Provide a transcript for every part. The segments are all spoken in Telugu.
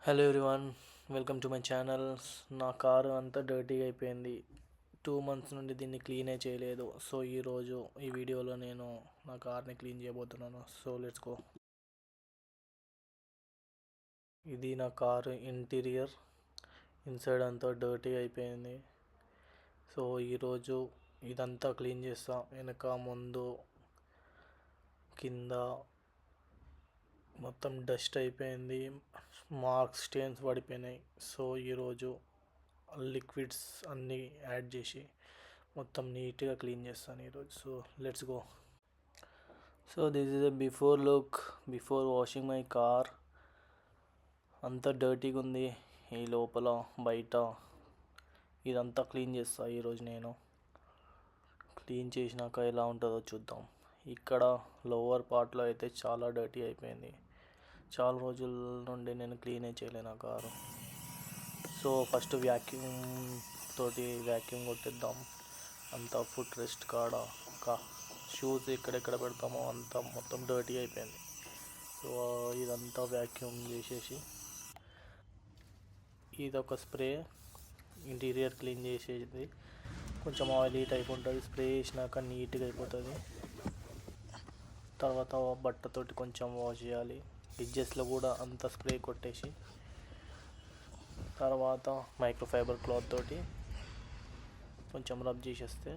Hello everyone, welcome to my channel. నా కారు అంతా డర్టీగా అయిపోయింది. 2 months నుండి దీన్ని క్లీనే చేయలేదు. సో ఈరోజు ఈ వీడియోలో నేను నా కార్ని క్లీన్ చేయబోతున్నాను. So let's go. ఇది నా కారు ఇంటీరియర్. ఇన్సైడ్ అంతా డర్టీగా అయిపోయింది. సో ఈరోజు ఇదంతా క్లీన్ చేస్తా. వెనక ముందు కింద మొత్తం డస్ట్ అయిపోయింది, మార్క్స్ స్టెయిన్స్ పడిపోయినాయి. సో ఈరోజు లిక్విడ్స్ అన్నీ యాడ్ చేసి మొత్తం నీట్గా క్లీన్ చేస్తాను ఈరోజు. So let's go. So this is a before look before washing my car. అంతా డర్టీగా ఉంది ఈ లోపల బయట. ఇదంతా క్లీన్ చేస్తా ఈరోజు. నేను క్లీన్ చేసినాక ఎలా ఉంటుందో చూద్దాం. ఇక్కడ లోవర్ పార్ట్లో అయితే చాలా డర్టీ అయిపోయింది. చాలా రోజుల నుండి నేను క్లీనే చేయలేను ఆ కారు. సో ఫస్ట్ వ్యాక్యూమ్ కొట్టిద్దాం. అంతా ఫుట్ రెస్ట్ కాడ షూస్ ఎక్కడెక్కడ పెడతామో అంతా మొత్తం డర్టీ అయిపోయింది. సో ఇదంతా వ్యాక్యూమ్ చేసేసి, ఇదొక స్ప్రే ఇంటీరియర్ క్లీన్ చేసేది. కొంచెం ఆయిలీ టైప్ ఉంటుంది. స్ప్రే చేసినాక నీట్గా అయిపోతుంది. తర్వాత బట్టతోటి కొంచెం వాష్ చేయాలి. ఎడ్జెస్లో కూడా అంత స్ప్రే కొట్టేసి, తర్వాత మైక్రోఫైబర్ క్లాత్ తోటి కొంచెం రబ్ చేసేస్తే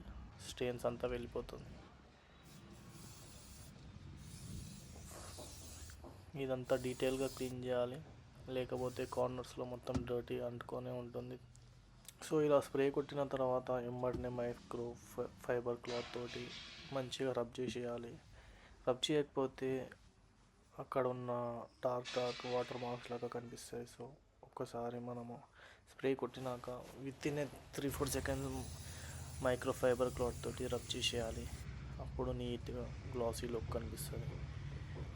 స్టెయిన్స్ అంతా వెళ్ళిపోతుంది. ఇదంతా డీటెయిల్గా క్లీన్ చేయాలి, లేకపోతే కార్నర్స్లో మొత్తం డర్టీ అంటుకొనే ఉంటుంది. సో ఇలా స్ప్రే కొట్టిన తర్వాత వెంబడినే మైక్రోఫైబర్ క్లాత్ తోటి మంచిగా రబ్ చేసేయాలి. రబ్ చేయకపోతే అక్కడ ఉన్న డార్క్ వాటర్ మార్క్స్ లాగా కనిపిస్తాయి. సో ఒక్కసారి మనము స్ప్రే కొట్టినాక విత్-ఇన్ 3-4 seconds మైక్రోఫైబర్ క్లాత్ తోటి రబ్ చేసేయాలి. అప్పుడు నీట్గా గ్లాసీ లుక్ కనిపిస్తుంది.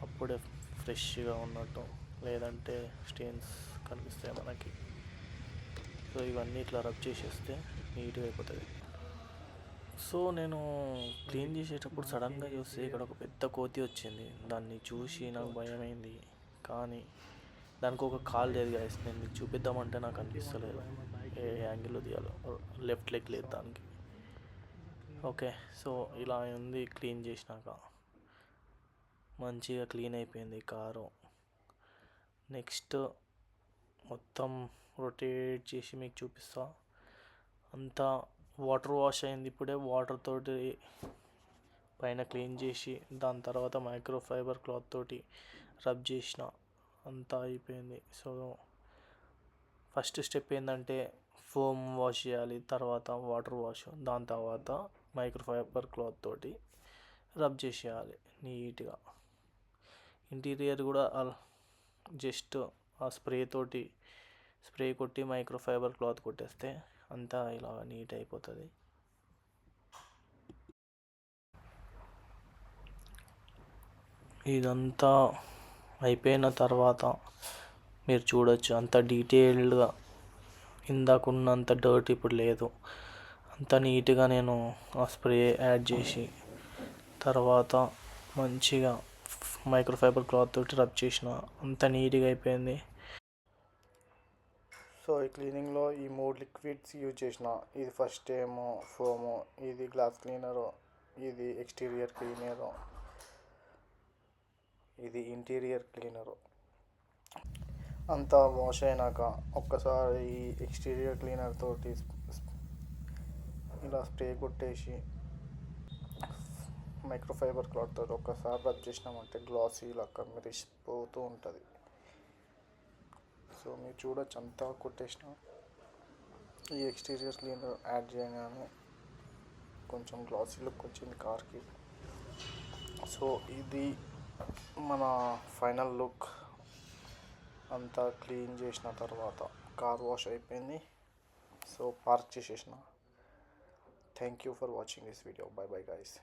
అప్పుడే ఫ్రెష్గా ఉన్నట్టు, లేదంటే స్టెయిన్స్ కనిపిస్తాయి మనకి. సో ఇవన్నీ ఇట్లా రబ్ చేసేస్తే నీట్గా అయిపోతుంది. సో నేను క్లీన్ చేసేటప్పుడు సడన్గా చూస్తే ఇక్కడ ఒక పెద్ద కోతి వచ్చింది. దాన్ని చూసి నాకు భయమైంది. కానీ దానికి ఒక కాలు లేదు గాయస్. నేను మీకు చూపిద్దామంటే నాకు అనిపిస్తలేదు ఏ యాంగిల్లో తీయాలో. లెఫ్ట్ లెగ్ లేదు దానికి. ఓకే, సో ఇలా ఉంది. క్లీన్ చేసినాక మంచిగా క్లీన్ అయిపోయింది కారు. నెక్స్ట్ మొత్తం రొటేట్ చేసి మీకు చూపిస్తా. అంతా వాటర్ వాష్ అయింది. ఇప్పుడే వాటర్ తోటి పైన క్లీన్ చేసి, దాని తర్వాత మైక్రోఫైబర్ క్లాత్ తోటి రబ్ చేసిన. అంతా అయిపోయింది. సో ఫస్ట్ స్టెప్ ఏంటంటే ఫోమ్ వాష్ చేయాలి, తర్వాత వాటర్ వాష్, దాని తర్వాత మైక్రోఫైబర్ క్లాత్ తోటి రబ్ చేసేయాలి నీట్గా. ఇంటీరియర్ కూడా జస్ట్ ఆ స్ప్రే కొట్టి మైక్రోఫైబర్ క్లాత్ కొట్టేస్తే అంతా ఇలా నీట్ అయిపోతుంది. ఇదంతా అయిపోయిన తర్వాత మీరు చూడొచ్చు అంత డీటెయిల్డ్గా. ఇందాకున్నంత డర్ట్ ఇప్పుడు లేదు. అంత నీట్గా నేను ఆ స్ప్రే యాడ్ చేసి తర్వాత మంచిగా మైక్రోఫైబర్ క్లాత్ తోటి రబ్ చేసిన. అంత నీట్గా అయిపోయింది. సో ఈ క్లీనింగ్లో ఈ 3 లిక్విడ్స్ యూజ్ చేసిన. ఇది ఫస్ట్ ఏమో ఫోము, ఇది గ్లాస్ క్లీనరు, ఇది ఎక్స్టీరియర్ క్లీనరు, ఇది ఇంటీరియర్ క్లీనరు. అంతా వాష్ అయినాక ఒక్కసారి ఈ ఎక్స్టీరియర్ క్లీనర్ తోటి ఇలా స్ప్రే కొట్టేసి మైక్రోఫైబర్ క్లాత్ తోటి ఒక్కసారి రబ్ చేసినామంటే గ్లాసీ లాగా మెరిసిపోతూ ఉంటుంది. సో మీరు చూడొచ్చు అంతా కొట్టేసిన. ఈ ఎక్స్టీరియర్ క్లీనర్ యాడ్ చేయగానే కొంచెం గ్లాసీ లుక్ వచ్చింది కార్కి. సో ఇది మన ఫైనల్ లుక్. అంతా క్లీన్ చేసిన తర్వాత కార్ వాష్ అయిపోయింది. సో పార్క్ చేసేసిన. Thank you for watching this video. By bye guys.